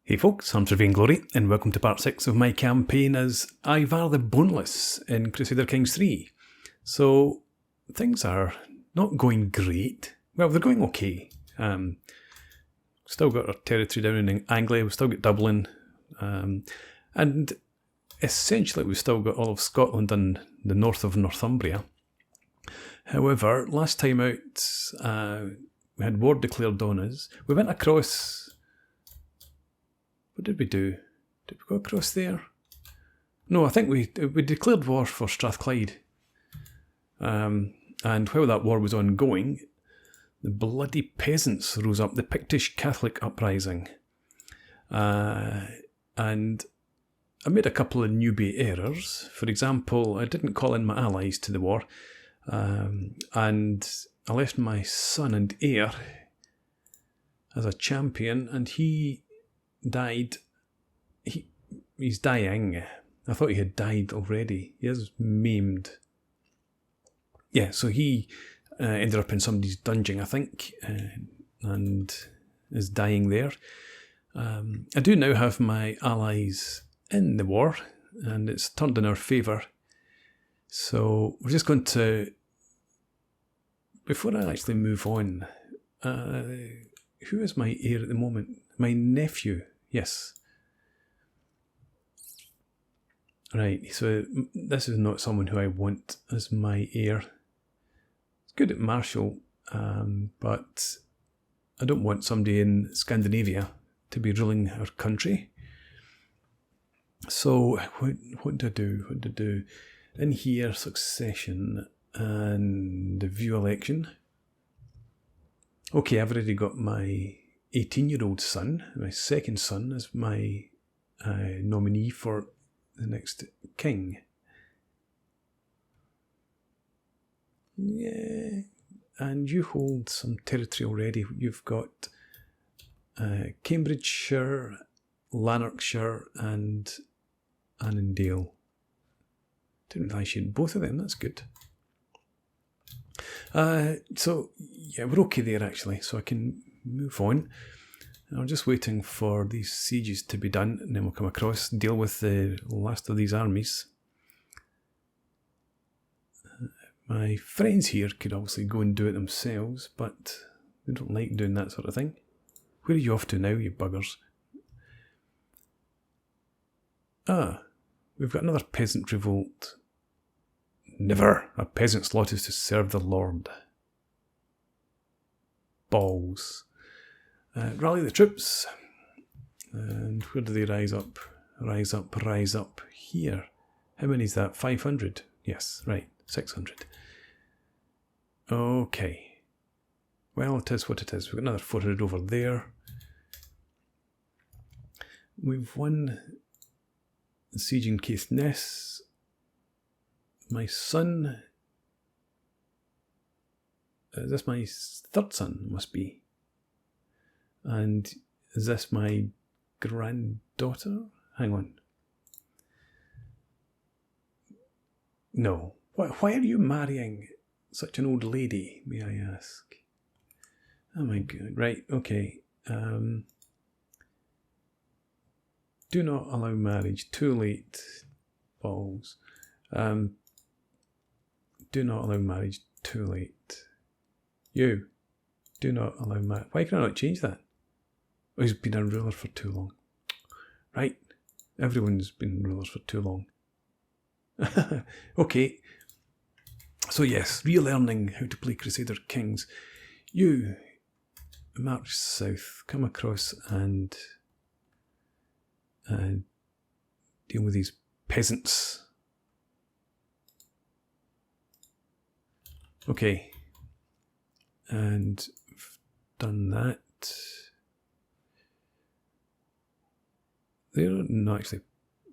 Hey folks, I'm Sir Vainglory, and welcome to part 6 of my campaign as Ivar the Boneless in Crusader Kings 3. So, things are not going great. Well, they're going okay. Still got our territory down in Anglia, we've still got Dublin, and essentially we've still got all of Scotland and the north of Northumbria. However, last time out, we had war declared on us. We went across... What did we do? Did we go across there? No, I think we declared war for Strathclyde. And while that war was ongoing, the bloody peasants rose up, the Pictish Catholic uprising. And I made a couple of newbie errors. For example, I didn't call in my allies to the war. And I left my son and heir as a champion, and he died. He's dying. I thought he had died already. He is maimed. Yeah, so he ended up in somebody's dungeon, I think, and is dying there. I do now have my allies in the war, and it's turned in our favour. So we're just going to, before I actually move on, who is my heir at the moment? My nephew, yes. Right, so this is not someone who I want as my heir. It's good at martial, but I don't want somebody in Scandinavia to be ruling our country. So what do I do? What do I do? In here, succession and view election. Okay, I've already got my 18-year-old son, my second son, as my nominee for the next king. Yeah, and you hold some territory already. You've got Cambridgeshire, Lanarkshire, and Annandale. Didn't realise you had both of them, that's good. So, yeah, we're okay there actually, so I can move on. I'm just waiting for these sieges to be done, and then we'll come across, deal with the last of these armies. My friends here could obviously go and do it themselves, but they don't like doing that sort of thing. Where are you off to now, you buggers? Ah, we've got another peasant revolt. Never! A peasant's lot is to serve the Lord. Balls. Rally the troops. And where do they rise up? Rise up, rise up. Here. How many is that? 500? Yes, right. 600. Okay. Well, it is what it is. We've got another 400 over there. We've won the siege in Caithness. My son... is this my third son? Must be. And is this my granddaughter? Hang on. No. Why are you marrying such an old lady, may I ask? Oh my god. Right, okay. Do not allow marriage. Too late. Balls. Do not allow marriage. Too late. You. Do not allow marriage. Why can I not change that? Oh, he's been a ruler for too long. Right. Everyone's been rulers for too long. Okay. So yes, relearning how to play Crusader Kings. You march south, come across and deal with these peasants. Okay. And I've done that. They're not actually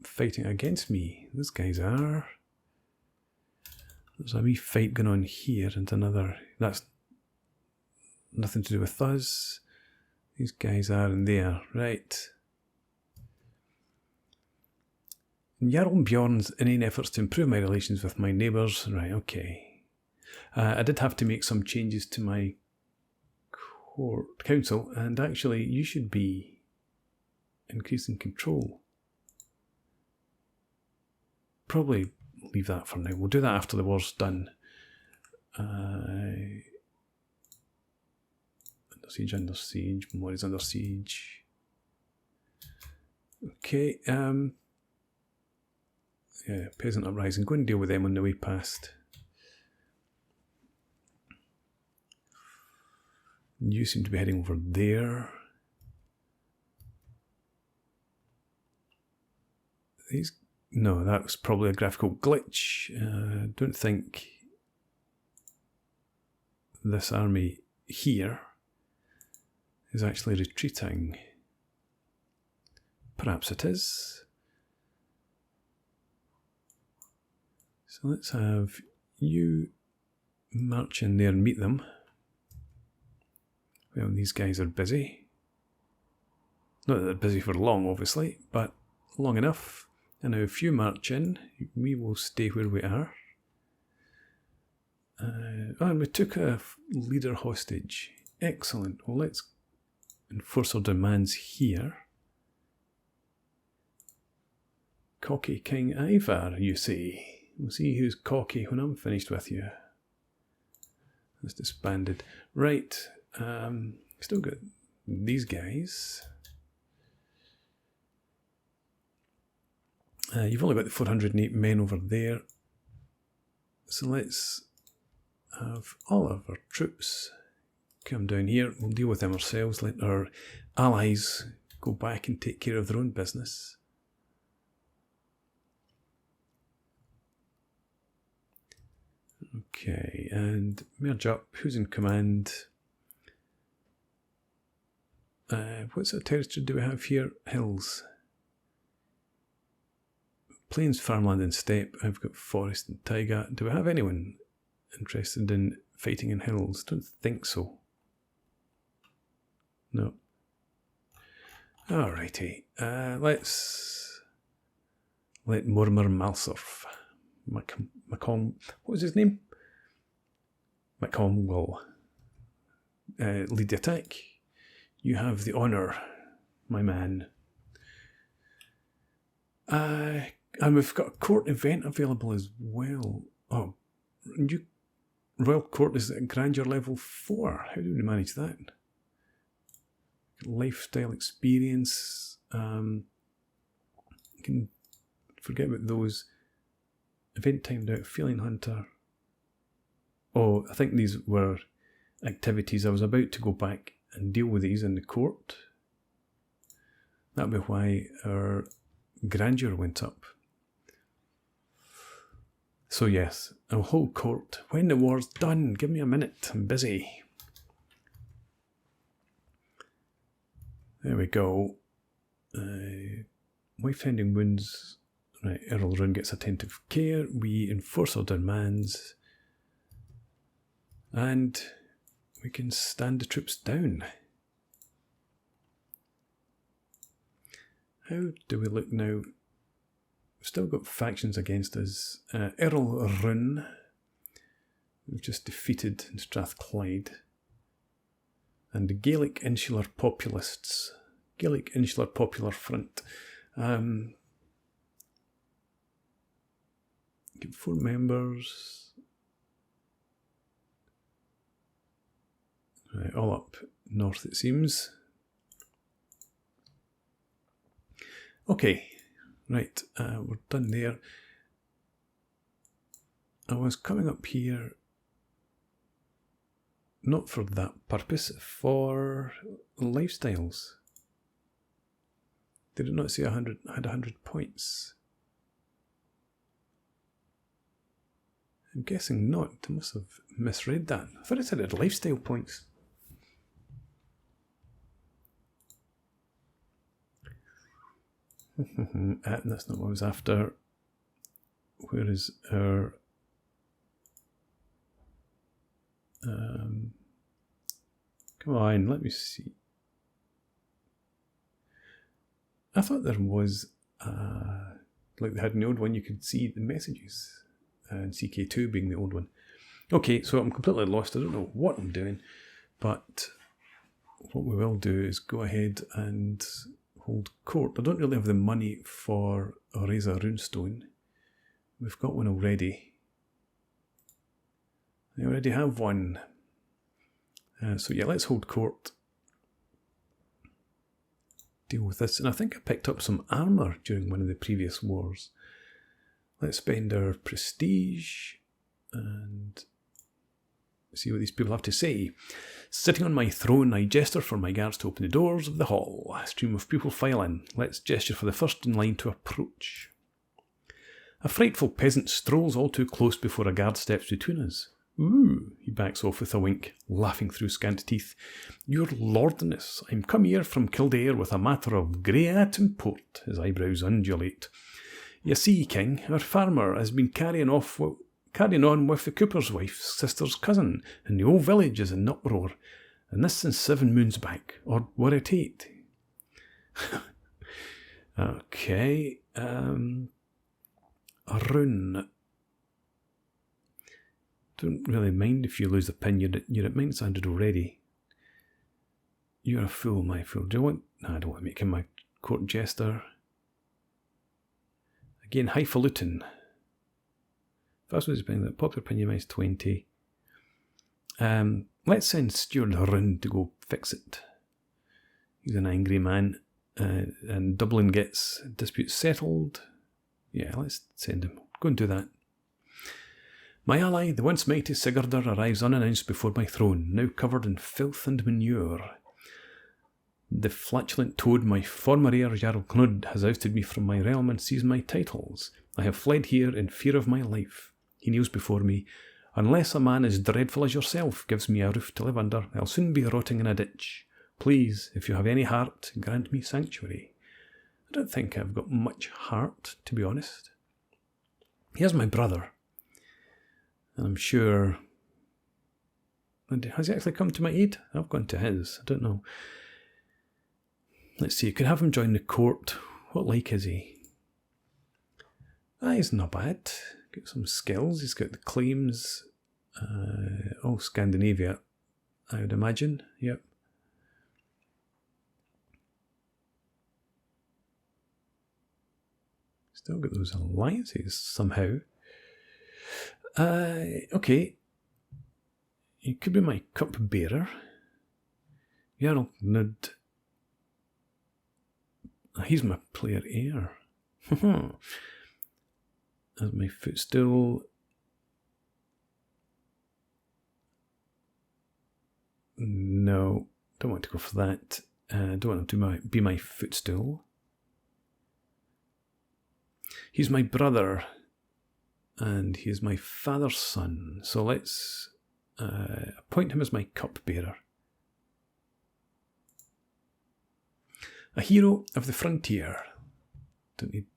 fighting against me. Those guys are. There's a wee fight going on here and another. That's nothing to do with us. These guys are in there. Right. Jarl Bjorn's inane efforts to improve my relations with my neighbours. Right, okay. I did have to make some changes to my court council, and actually you should be increasing control. Probably leave that for now. We'll do that after the war's done. Under siege, Mori's under siege. Okay, yeah, peasant uprising. Go and deal with them on the way past. You seem to be heading over there. No, that was probably a graphical glitch. Don't think this army here is actually retreating. Perhaps it is. So let's have you march in there and meet them. Well, these guys are busy. Not that they're busy for long, obviously, but long enough. And now if you march in, we will stay where we are. And we took a leader hostage. Excellent. Well, let's enforce our demands here. Cocky King Ivar, you say. We'll see who's cocky when I'm finished with you. That's disbanded. Right. Still got these guys. You've only got the 408 men over there. So let's have all of our troops come down here. We'll deal with them ourselves. Let our allies go back and take care of their own business. Okay, and merge up. Who's in command? What sort of territory do we have here? Hills. Plains, farmland and steppe. I've got forest and taiga. Do we have anyone interested in fighting in hills? Don't think so. No. Alrighty. Let's let Murmur Malsurf. Macom. What was his name? Macom lead the attack. You have the honour, my man. And we've got a court event available as well. Oh, Royal Court is at Grandeur level 4. How do we manage that? Lifestyle experience. You can forget about those. Event timed out. Feeling Hunter. Oh, I think these were activities. I was about to go back and deal with these in the court. That'll be why our grandeur went up. So yes, I'll hold court when the war's done. Give me a minute, I'm busy. There we go. Wife-ending wounds. Right, Earl Rune gets attentive care. We enforce our demands. And we can stand the troops down. How do we look now? We've still got factions against us. Earl Rune, we've just defeated in Strathclyde. And the Gaelic Insular Populists. Gaelic Insular Popular Front. Get 4 members. Right, all up north it seems. Okay, right, we're done there. I was coming up here not for that purpose, for lifestyles. Did it not say I had 100 points? I'm guessing not. I must have misread that. I thought it said it had lifestyle points. That's not what I was after. Where is our... come on, let me see. I thought there was, like they had an old one, you could see the messages. And CK2 being the old one. Okay, so I'm completely lost. I don't know what I'm doing. But what we will do is go ahead and hold court. I don't really have the money for a razor runestone. We've got one already. I already have one. So yeah, let's hold court. Deal with this. And I think I picked up some armour during one of the previous wars. Let's spend our prestige and see what these people have to say. Sitting on my throne, I gesture for my guards to open the doors of the hall. A stream of people file in. Let's gesture for the first in line to approach. A frightful peasant strolls all too close before a guard steps between us. Ooh, he backs off with a wink, laughing through scant teeth. Your lordliness, I'm come here from Kildare with a matter of great import. His eyebrows undulate. You see, King, our farmer has been carrying on with the cooper's wife's sister's cousin, and the whole village is in uproar. And this since 7 moons back, or were it 8? Okay, a rune. Don't really mind if you lose a pin, you're at -100 already. You're a fool, my fool. Do you want... No, I don't want to make him my court jester. Again, highfalutin. First was paying that popular opinion -20. Let's send Steward around to go fix it. He's an angry man. And Dublin gets disputes settled. Yeah, let's send him. Go and do that. My ally, the once mighty Sudreyjar, arrives unannounced before my throne, now covered in filth and manure. The flatulent toad, my former heir Jarl Knud, has ousted me from my realm and seized my titles. I have fled here in fear of my life. He kneels before me. Unless a man as dreadful as yourself gives me a roof to live under, I'll soon be rotting in a ditch. Please, if you have any heart, grant me sanctuary. I don't think I've got much heart, to be honest. Here's my brother. And I'm sure... Has he actually come to my aid? I've gone to his. I don't know. Let's see. You could have him join the court. What like is he? He's not bad. Got some skills. He's got the claims. Oh, Scandinavia, I would imagine. Yep. Still got those alliances somehow. Okay. He could be my cupbearer. Jarl Knud. He's my player heir. As my footstool. No, don't want to go for that. Don't want him to be my footstool. He's my brother. And he is my father's son. So let's appoint him as my cupbearer. A hero of the frontier. Don't need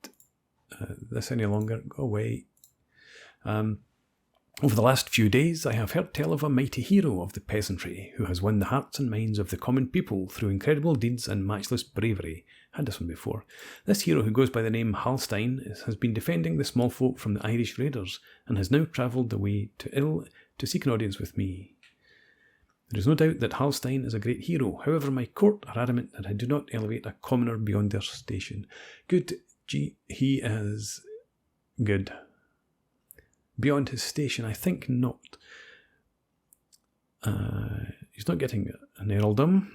this any longer. Go away. Over the last few days, I have heard tell of a mighty hero of the peasantry who has won the hearts and minds of the common people through incredible deeds and matchless bravery. Had this one before. This hero, who goes by the name Halstein, has been defending the small folk from the Irish raiders and has now travelled away to Ill to seek an audience with me. There is no doubt that Halstein is a great hero. However, my court are adamant that I do not elevate a commoner beyond their station. Good. He is good. Beyond his station, I think not. He's not getting an earldom.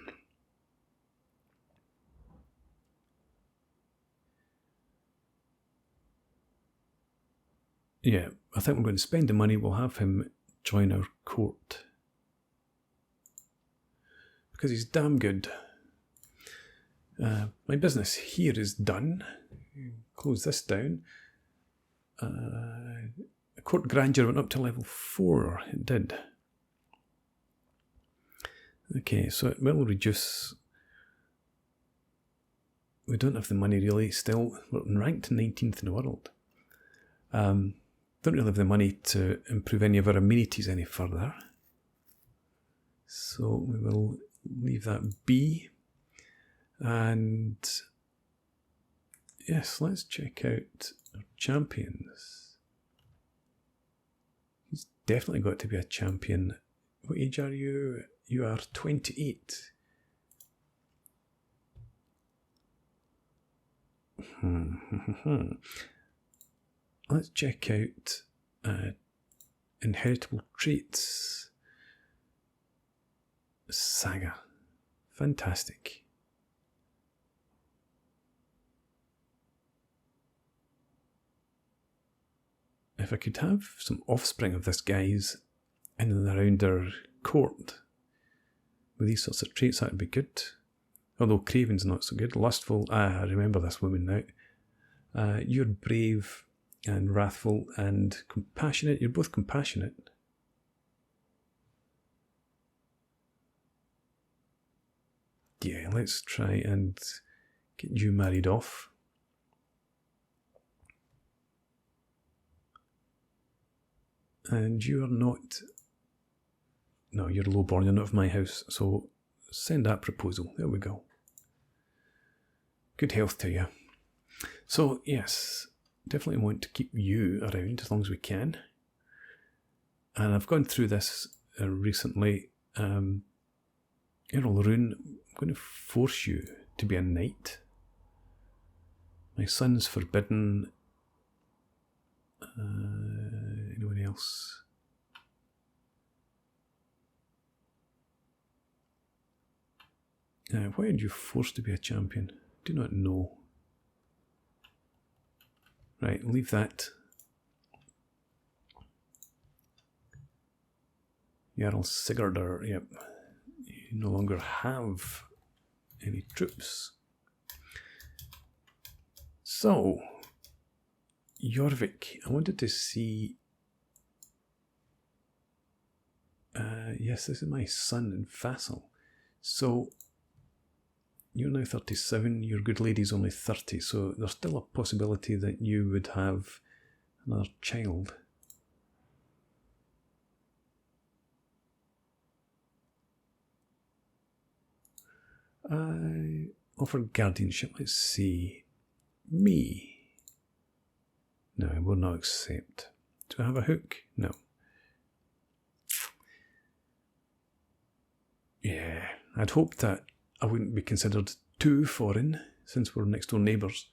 Yeah, I think we're going to spend the money. We'll have him join our court. Because he's damn good. My business here is done. Close this down. Court grandeur went up to level 4. It did. Okay, so it will reduce. We don't have the money really still. We're ranked 19th in the world. Don't really have the money to improve any of our amenities any further. So we will leave that be. And yes, let's check out our champions. He's definitely got to be a champion. What age are you? You are 28. Let's check out Inheritable Traits. Saga. Fantastic. If I could have some offspring of this guy's in and around our court with these sorts of traits, that would be good. Although Craven's not so good. Lustful, I remember this woman now. You're brave and wrathful and compassionate. You're both compassionate. Yeah, let's try and get you married off. And you're not... No, you're lowborn, you're not of my house, so send that proposal. There we go. Good health to you. So, yes, definitely want to keep you around as long as we can. And I've gone through this recently. Earl Rune, I'm going to force you to be a knight. My son's forbidden. Anyone else? Why are you forced to be a champion? Do not know. Right, leave that. Jarl Sigurdur, yep. You no longer have any troops. So, Jorvik, I wanted to see... yes, this is my son and vassal. So, you're now 37, your good lady's only 30, so there's still a possibility that you would have another child. I offer guardianship, let's see. Me. No, I will not accept. Do I have a hook? No. Yeah, I'd hoped that I wouldn't be considered too foreign, since we're next door neighbours.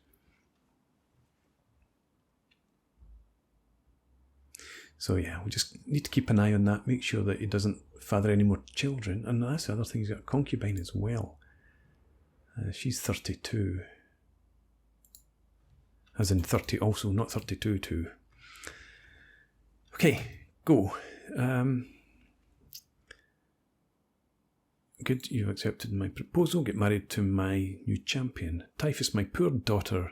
So yeah, we just need to keep an eye on that, make sure that he doesn't father any more children. And that's the other thing, he's got a concubine as well. She's 32. As in 30 also, not 32 too. Okay, go. Good, you've accepted my proposal. Get married to my new champion. Typhus, my poor daughter.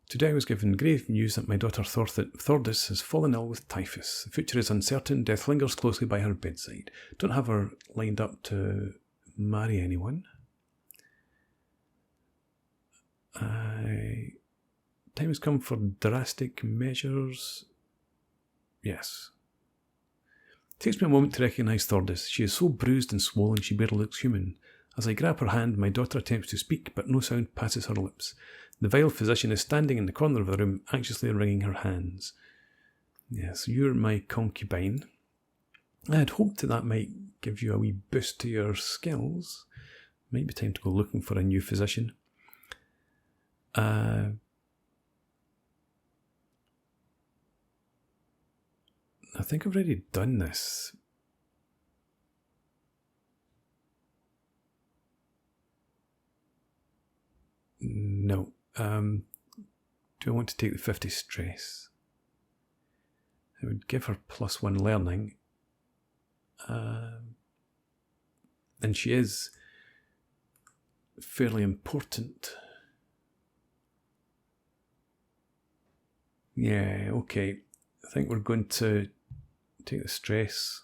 Today I was given grave news that my daughter Thordis has fallen ill with typhus. The future is uncertain. Death lingers closely by her bedside. Don't have her lined up to marry anyone. Time has come for drastic measures. Yes. It takes me a moment to recognise Thordis. She is so bruised and swollen she barely looks human. As I grab her hand, my daughter attempts to speak, but no sound passes her lips. The vile physician is standing in the corner of the room, anxiously wringing her hands. Yes, you're my concubine. I had hoped that might give you a wee boost to your skills. Might be time to go looking for a new physician. I think I've already done this. No. Do I want to take the 50 stress? I would give her +1 learning. And she is fairly important. Yeah, okay. I think we're going to take the stress.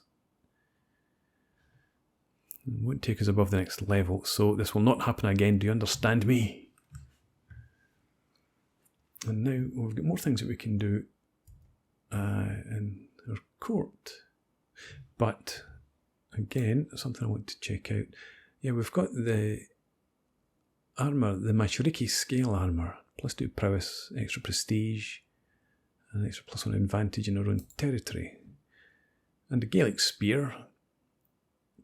It won't take us above the next level, so this will not happen again. Do you understand me? And now we've got more things that we can do in our court. But again, something I want to check out. Yeah, we've got the armour, the Mashuriki scale armour. +2 prowess, extra prestige, and extra +1 advantage in our own territory. And the Gaelic spear,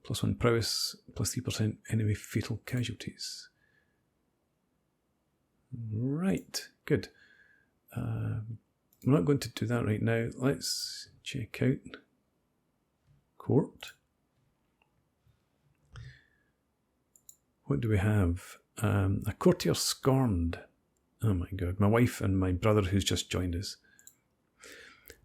+1 prowess, +3% enemy fatal casualties. Right. Right, good. We're not going to do that right now. Let's check out court. What do we have? A courtier scorned. Oh my god, my wife and my brother who's just joined us.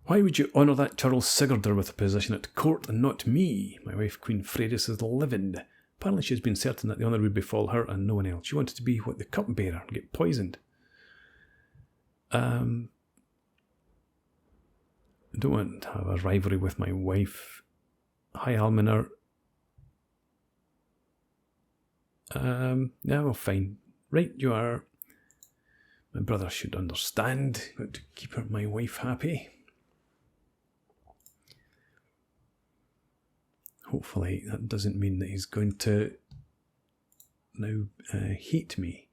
Why would you honour that churl Sudreyjar with a position at court and not me? My wife Queen Freydis is livid. Apparently she's been certain that the honour would befall her and no one else. She wanted to be, what, the cupbearer and get poisoned. I don't want to have a rivalry with my wife. Hi, Almoner. Yeah, well, fine. Right, you are. My brother should understand. Got to keep my wife happy. Hopefully that doesn't mean that he's going to now hate me.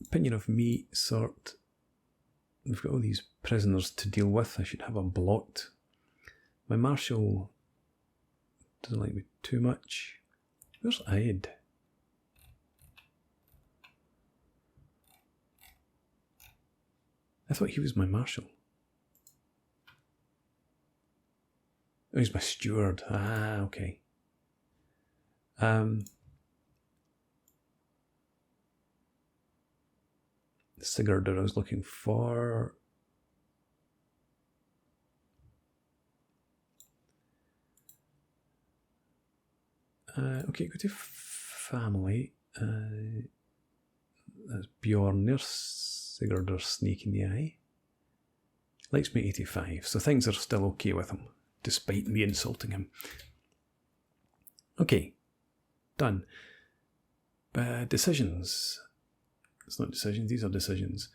Opinion of me sort. We've got all these prisoners to deal with. I should have a blot. My marshal doesn't like me too much. Where's Ed? I thought he was my marshal. Oh, he's my steward. Ah, okay. Sudreyjar I was looking for. Okay, go to family. That's Bjorn. There's Sudreyjar snake in the eye. Likes me 85, so things are still okay with him, despite me insulting him. Okay, done. Decisions. It's not decisions, these are decisions.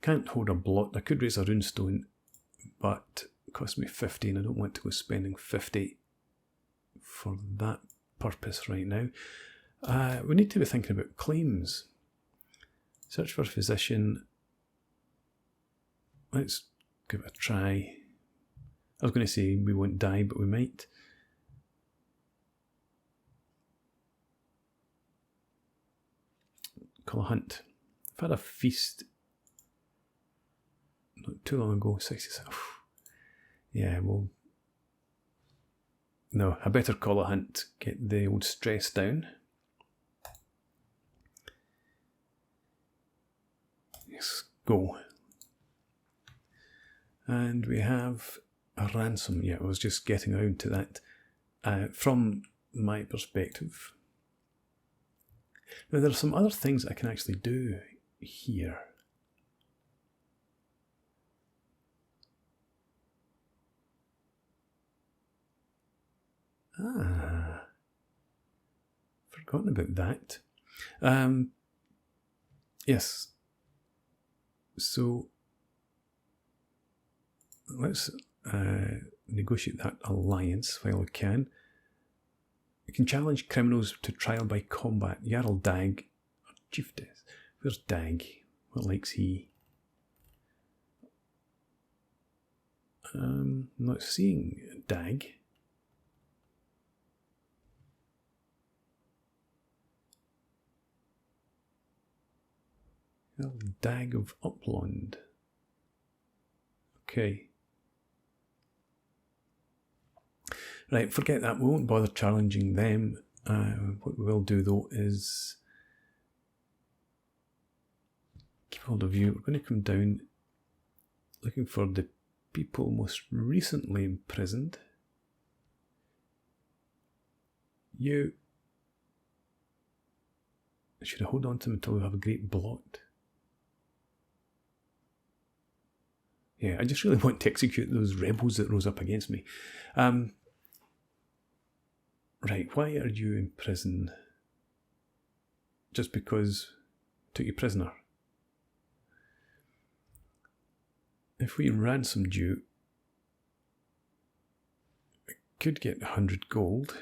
Can't hold a blot. I could raise a runestone, but it cost me 50 and I don't want to go spending 50 for that purpose right now. We need to be thinking about claims. Search for physician. Let's give it a try. I was going to say we won't die, but we might. Call a hunt. I've had a feast not too long ago. 67. Yeah, well. No, I better call a hunt. Get the old stress down. Yes, go. And we have a ransom. Yeah, I was just getting around to that. From my perspective. Now, there are some other things I can actually do here. Ah, forgotten about that. Yes. So let's negotiate that alliance while we can. We can challenge criminals to trial by combat. Jarl Dag, Chief Death. Where's Dag? What likes he? I'm not seeing Dag. Jarl Dag of Upland. Okay. Right, forget that. We won't bother challenging them. What we will do, though, is keep hold of you. We're going to come down looking for the people most recently imprisoned. You. Should I hold on to them until we have a great blot? Yeah, I just really want to execute those rebels that rose up against me. Right, why are you in prison? Just because I took you prisoner? If we ransomed you, we could get 100 gold.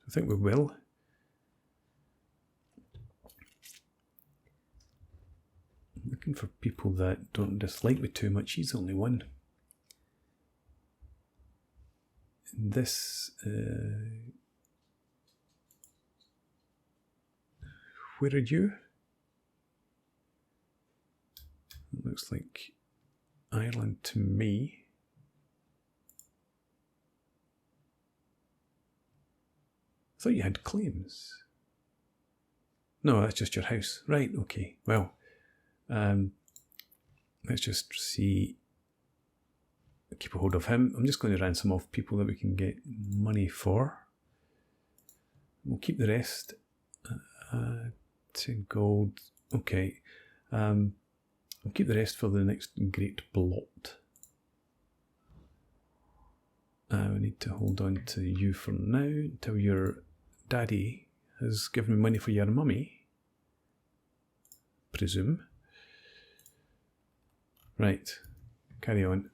I think we will. I'm looking for people that don't dislike me too much. He's the only one. This where are you? It looks like Ireland to me. I thought you had claims. No, that's just your house. Right, okay. Well, let's just see. Keep a hold of him. I'm just going to ransom off people that we can get money for. We'll keep the rest. 10 gold. Okay. I'll keep the rest for the next great blot. We need to hold on to you for now until your daddy has given me money for your mummy. Presume. Right. Carry on.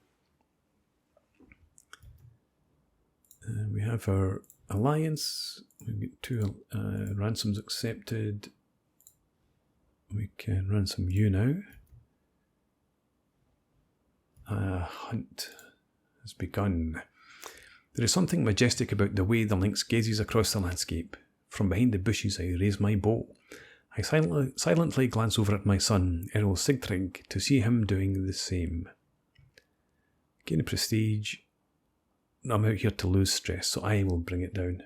We have our alliance. We've got 2 ransoms accepted. We can ransom you now. Hunt has begun. There is something majestic about the way the lynx gazes across the landscape. From behind the bushes I raise my bow. I silently glance over at my son, Earl Sigtrig, to see him doing the same. Gain prestige. I'm out here to lose stress, so I will bring it down.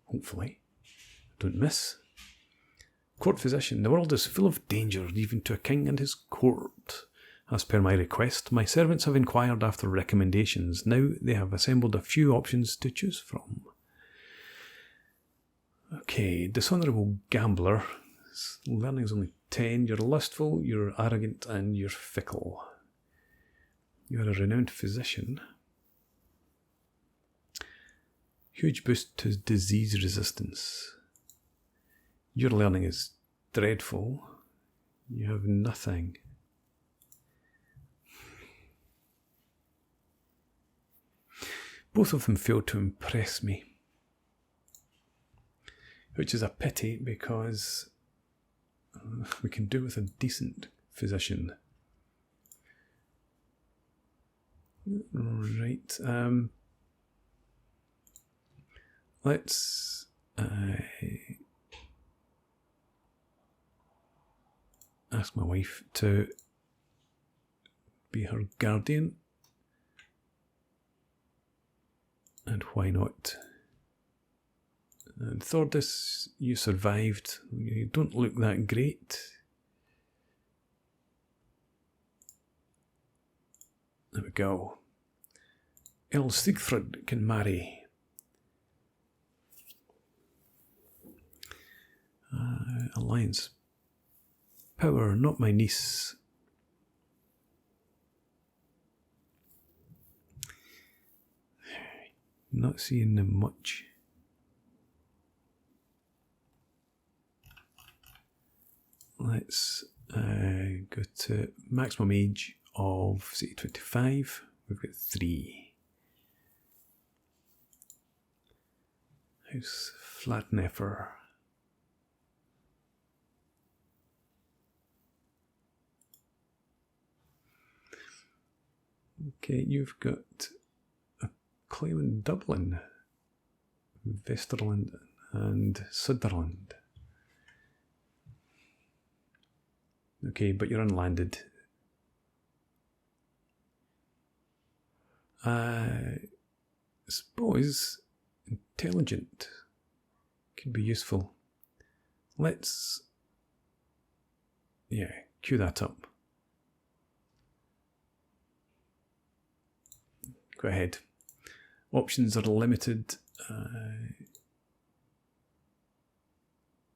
Hopefully. Don't miss. Court physician. The world is full of danger, even to a king and his court. As per my request, my servants have inquired after recommendations. Now they have assembled a few options to choose from. Okay, dishonourable gambler. Learning is only 10. You're lustful, you're arrogant, and you're fickle. You're a renowned physician. Huge boost to disease resistance. Your learning is dreadful. You have nothing. Both of them fail to impress me. Which is a pity because we can do with a decent physician. Right. Let's ask my wife to be her guardian. And why not? And Thordis, you survived. You don't look that great. There we go. Earl Sigfrid can marry. Alliance. Power, not my niece. Not seeing them much. Let's go to maximum age of, say, 25. We've got 3. House Flatneffer. Okay, you've got a claim in Dublin, Vesterland and Sutherland. Okay, but you're unlanded. I suppose intelligent could be useful. Let's, queue that up. Go ahead. Options are limited.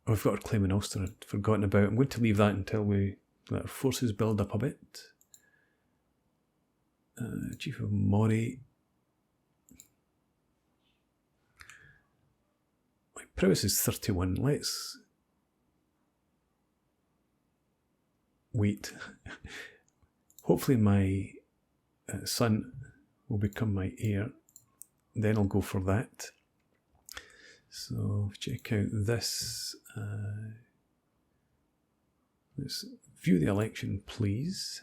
We've got our claim in Ulster, I'd forgotten about. I'm going to leave that until we let our forces build up a bit. Chief of Moray. My prowess is 31. Let's wait. Hopefully my son will become my heir. Then I'll go for that. So check out this. Let's view the election, please.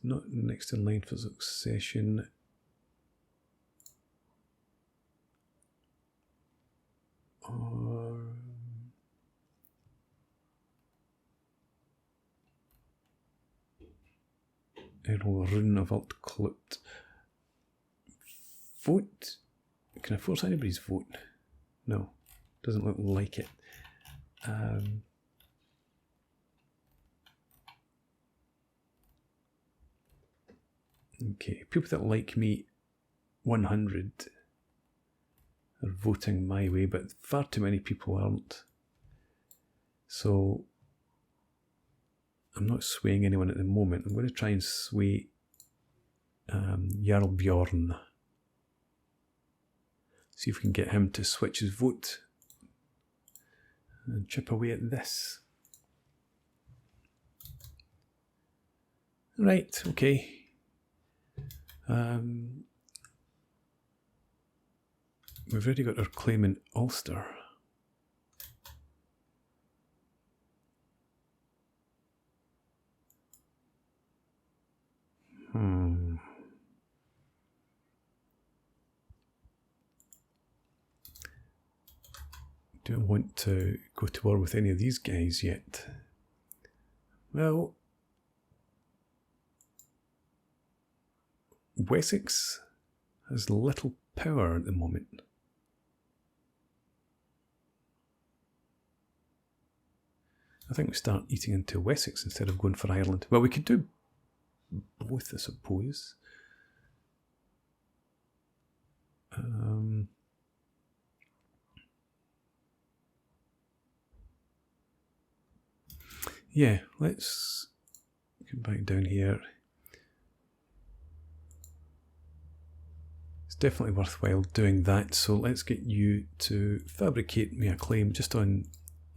not next in line for succession. Or Earl Rune of Altklut. Vote? Can I force anybody's vote? No, doesn't look like it. Okay, people that like me, 100, are voting my way, but far too many people aren't. So I'm not swaying anyone at the moment. I'm going to try and sway Jarl Bjorn. See if we can get him to switch his vote and chip away at this. Right, okay. We've already got our claim in Ulster. Don't want to go to war with any of these guys yet. Well, Wessex has little power at the moment. I think we start eating into Wessex instead of going for Ireland. Well, we could do both, I suppose. Yeah, let's get back down here. It's definitely worthwhile doing that, so let's get you to fabricate me a claim just on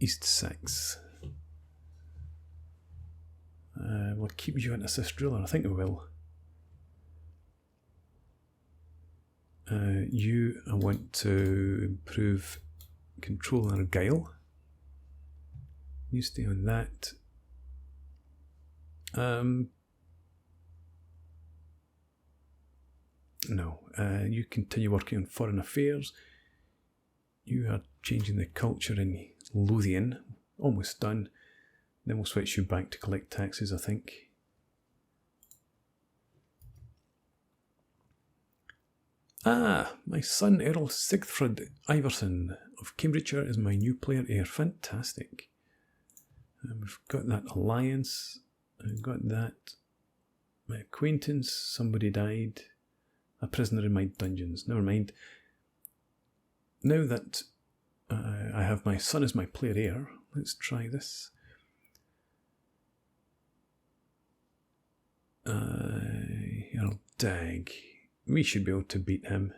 East 6. We'll keep you an assist ruler, I think we will. You, I want to improve control and guile. You stay on that. No, you continue working on foreign affairs. You are changing the culture in Lothian. Almost done. Then we'll switch you back to collect taxes, I think. Ah, my son Earl Sigfrid Iverson of Cambridgeshire is my new player heir. Fantastic. We've got that alliance. I've got that. My acquaintance, somebody died. A prisoner in my dungeons. Never mind. Now that I have my son as my player heir, let's try this. Earl Dag. We should be able to beat him.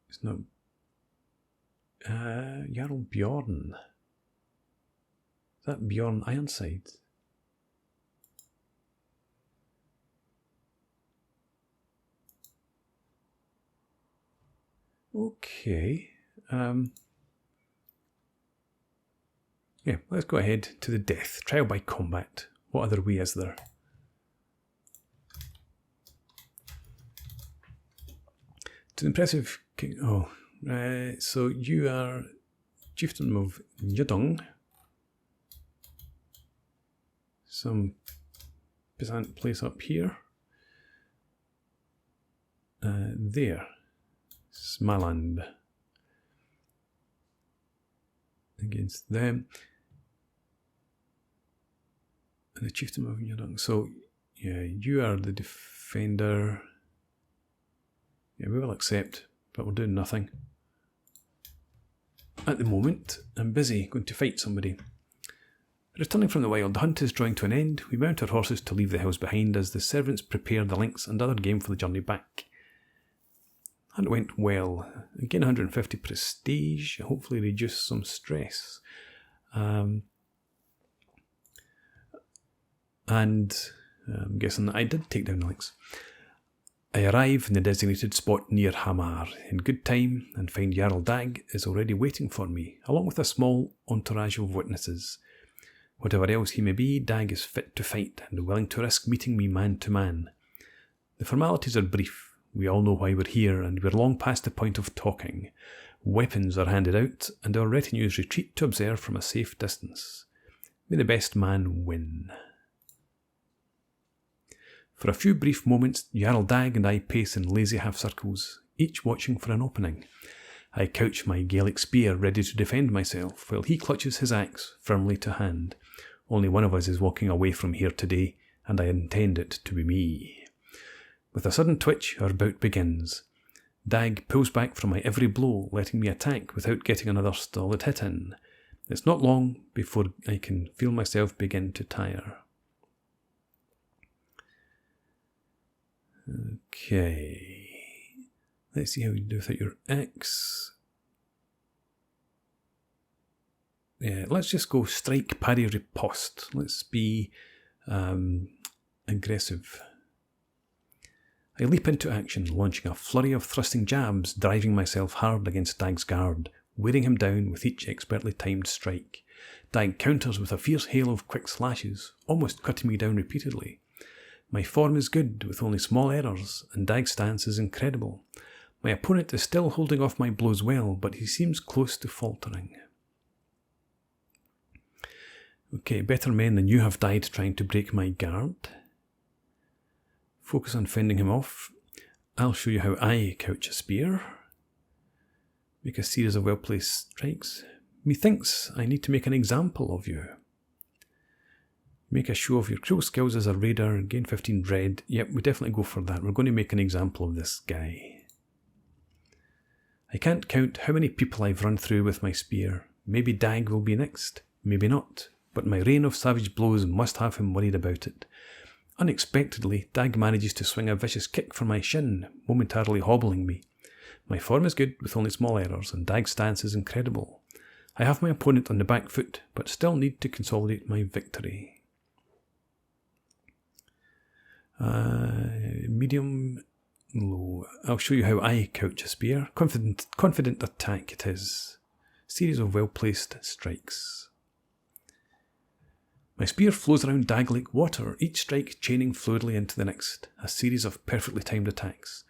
It's not... Jarl Bjorn. Is that Bjorn Ironside? Okay. Yeah, let's go ahead to the death. Trial by combat. What other way is there? To the impressive king... Oh, so you are chieftain of Njadong. Some peasant place up here. There. Smaland. Against them. And the chieftain of Njadong. So, yeah, you are the defender. Yeah, we will accept, but we're doing nothing. At the moment, I'm busy going to fight somebody. Returning from the wild, the hunt is drawing to an end. We mount our horses to leave the house behind as the servants prepare the links and other game for the journey back. Hunt went well. Again, 150 prestige. Hopefully reduce some stress. And I'm guessing that I did take down the links. I arrive in the designated spot near Hamar in good time and find Jarl Dag is already waiting for me, along with a small entourage of witnesses. Whatever else he may be, Dag is fit to fight and willing to risk meeting me man to man. The formalities are brief. We all know why we're here, and we're long past the point of talking. Weapons are handed out, and our retinues retreat to observe from a safe distance. May the best man win. For a few brief moments, Jarl Dag and I pace in lazy half-circles, each watching for an opening. I couch my Gaelic spear ready to defend myself, while he clutches his axe firmly to hand. Only one of us is walking away from here today, and I intend it to be me. With a sudden twitch, our bout begins. Dag pulls back from my every blow, letting me attack without getting another solid hit in. It's not long before I can feel myself begin to tire. Okay. Let's see how you do without your axe. Yeah, let's just go strike, parry, riposte. Let's be aggressive. I leap into action, launching a flurry of thrusting jabs, driving myself hard against Dag's guard, wearing him down with each expertly timed strike. Dag counters with a fierce hail of quick slashes, almost cutting me down repeatedly. My form is good, with only small errors, and Dag's stance is incredible. My opponent is still holding off my blows well, but he seems close to faltering. Okay, better men than you have died trying to break my guard. Focus on fending him off. I'll show you how I couch a spear. Make a series of well-placed strikes. Methinks I need to make an example of you. Make a show of your cruel skills as a raider, gain 15 dread. Yep, we definitely go for that. We're going to make an example of this guy. I can't count how many people I've run through with my spear. Maybe Dag will be next, maybe not. But my rain of savage blows must have him worried about it. Unexpectedly, Dag manages to swing a vicious kick for my shin, momentarily hobbling me. My form is good, with only small errors, and Dag's stance is incredible. I have my opponent on the back foot, but still need to consolidate my victory. Medium, low. I'll show you how I couch a spear. Confident attack it is. Series of well-placed strikes. My spear flows around Dag like water, each strike chaining fluidly into the next, a series of perfectly timed attacks.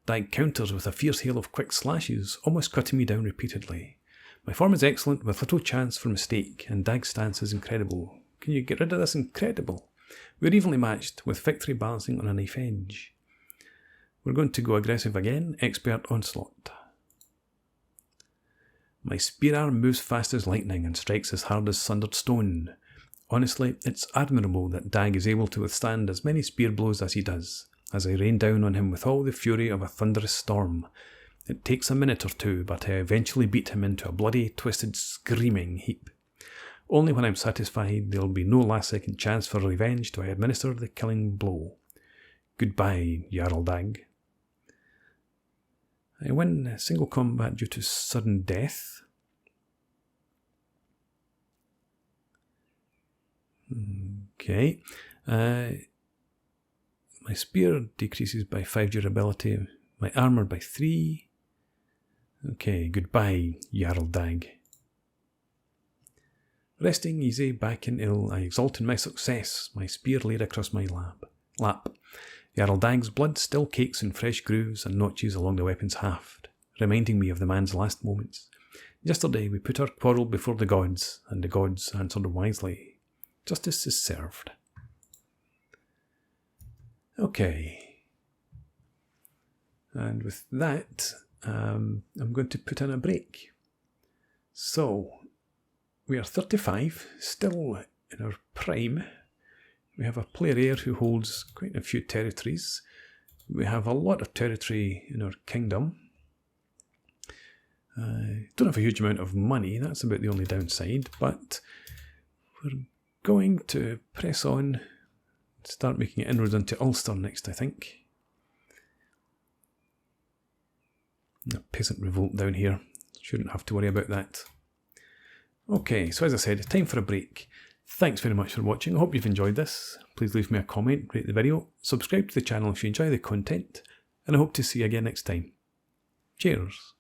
Dag counters with a fierce hail of quick slashes, almost cutting me down repeatedly. My form is excellent, with little chance for mistake, and Dag's stance is incredible. Can you get rid of this incredible? We're evenly matched, with victory balancing on a knife edge. We're going to go aggressive again, expert onslaught. My spear arm moves fast as lightning and strikes as hard as sundered stone. Honestly, it's admirable that Dag is able to withstand as many spear blows as he does, as I rain down on him with all the fury of a thunderous storm. It takes a minute or two, but I eventually beat him into a bloody, twisted, screaming heap. Only when I'm satisfied there'll be no last-second chance for revenge do I administer the killing blow. Goodbye, Jarl Dag. I win single combat due to sudden death. Okay. My spear decreases by 5 durability. My armour by 3. Okay, goodbye, Jarl Dag. Resting easy, back in ill, I exult in my success, my spear laid across my lap. Jarl Dag's blood still cakes in fresh grooves and notches along the weapon's haft, reminding me of the man's last moments. Yesterday we put our quarrel before the gods, and the gods answered wisely. Justice is served. Okay. And with that, I'm going to put in a break. So, we are 35, still in our prime. We have a player here who holds quite a few territories. We have a lot of territory in our kingdom. Don't have a huge amount of money, that's about the only downside, but we're going to press on, start making inroads into Ulster next, I think. A peasant revolt down here, shouldn't have to worry about that. Okay, so as I said, time for a break. Thanks very much for watching, I hope you've enjoyed this. Please leave me a comment, rate the video, subscribe to the channel if you enjoy the content, and I hope to see you again next time. Cheers.